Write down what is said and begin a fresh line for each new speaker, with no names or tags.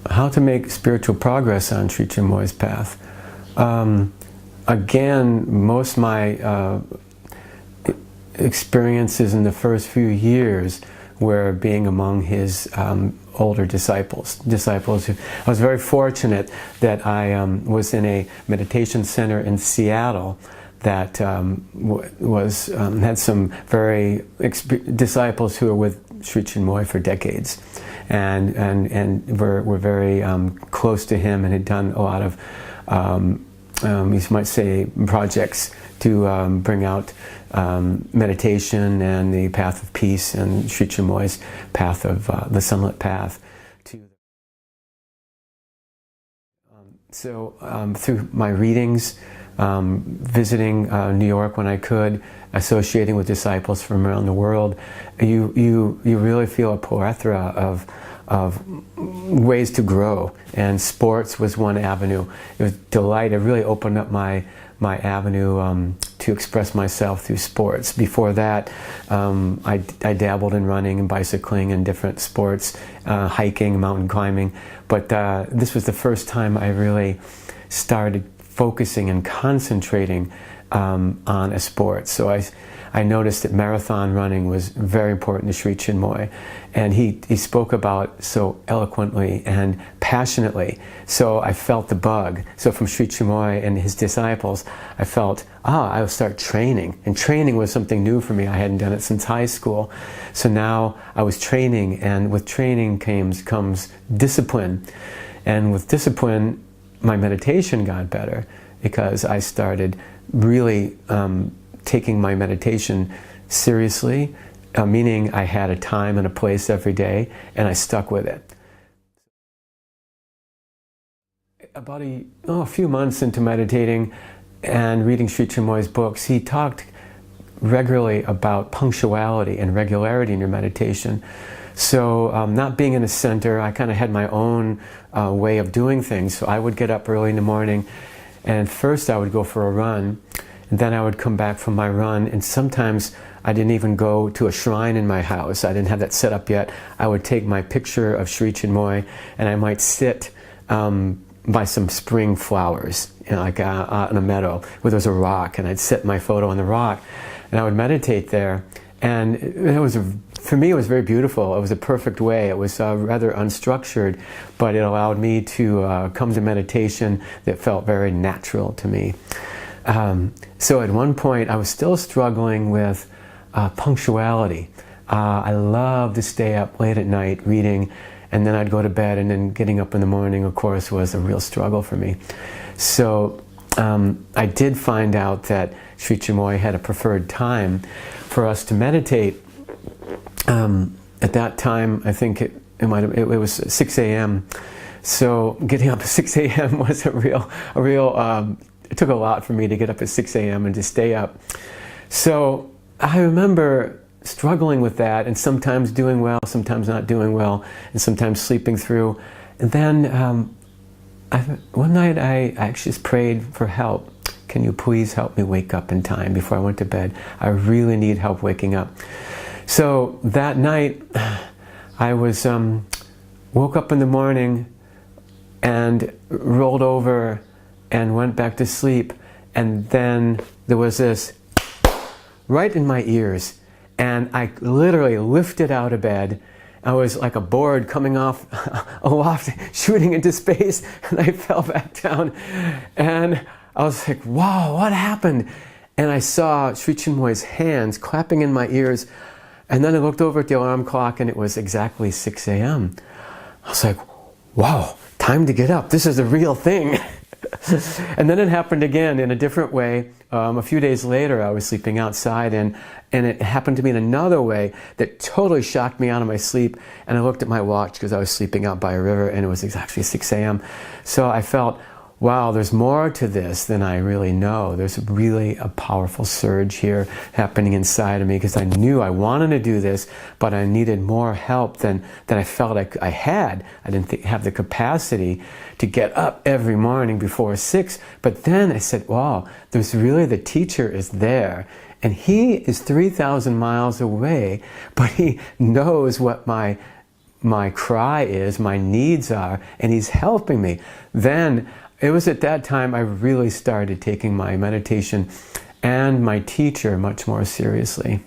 how to make spiritual progress on Sri Chinmoy's path. Again, most of my experiences in the first few years were being among his older disciples. I was very fortunate that I was in a meditation center in Seattle that had some very disciples who were with Sri Chinmoy for decades, and were very close to him, and had done a lot of you might say projects to bring out meditation and the path of peace and Sri Chinmoy's path of the sunlit path. So through my readings, visiting New York when I could, associating with disciples from around the world, you really feel a plethora of ways to grow, and sports was one avenue. It was delight. It really opened up my avenue to express myself through sports. Before that, I dabbled in running and bicycling and different sports, hiking, mountain climbing. But this was the first time I really started focusing and concentrating on a sport. So I noticed that marathon running was very important to Sri Chinmoy, and he spoke about so eloquently and passionately. So I felt the bug. So from Sri Chinmoy and his disciples, I felt, I'll start training. And training was something new for me. I hadn't done it since high school. So now I was training, and with training comes discipline. And with discipline, my meditation got better, because I started really taking my meditation seriously, meaning I had a time and a place every day, and I stuck with it. About a few months into meditating and reading Sri Chinmoy's books, he talked regularly about punctuality and regularity in your meditation. So not being in a center, I kind of had my own way of doing things. So I would get up early in the morning, and first I would go for a run, and then I would come back from my run, and sometimes I didn't even go to a shrine in my house. I didn't have that set up yet. I would take my picture of Sri Chinmoy, and I might sit by some spring flowers, like out in a meadow where there's a rock, and I'd set my photo on the rock, and I would meditate there. And for me, it was very beautiful. It was a perfect way. It was rather unstructured, but it allowed me to come to meditation that felt very natural to me. So at one point, I was still struggling with punctuality. I loved to stay up late at night reading, and then I'd go to bed, and then getting up in the morning, of course, was a real struggle for me. So I did find out that Sri Chinmoy had a preferred time for us to meditate. At that time, I think it was 6 a.m. So getting up at 6 a.m. was a real. It took a lot for me to get up at 6 a.m. and to stay up. So I remember struggling with that, and sometimes doing well, sometimes not doing well, and sometimes sleeping through. And then one night I actually just prayed for help. Can you please help me wake up in time before I went to bed? I really need help waking up. So that night I was woke up in the morning and rolled over and went back to sleep, and then there was this right in my ears, and I literally lifted out of bed. I was like a bird coming off aloft, shooting into space, and I fell back down, and I was like, wow, what happened? And I saw Sri Chinmoy's hands clapping in my ears, and then I looked over at the alarm clock, and it was exactly 6 a.m. I was like, wow, time to get up. This is a real thing. And then it happened again in a different way. A few days later, I was sleeping outside, and it happened to me in another way that totally shocked me out of my sleep. And I looked at my watch because I was sleeping out by a river, and it was exactly 6 a.m. So I felt, wow, there's more to this than I really know. There's really a powerful surge here happening inside of me, because I knew I wanted to do this, but I needed more help than I felt I had. I didn't have the capacity to get up every morning before 6. But then I said, wow, there's really, the teacher is there. And he is 3,000 miles away, but he knows what my my cry is, my needs are, and he's helping me. Then it was at that time I really started taking my meditation and my teacher much more seriously.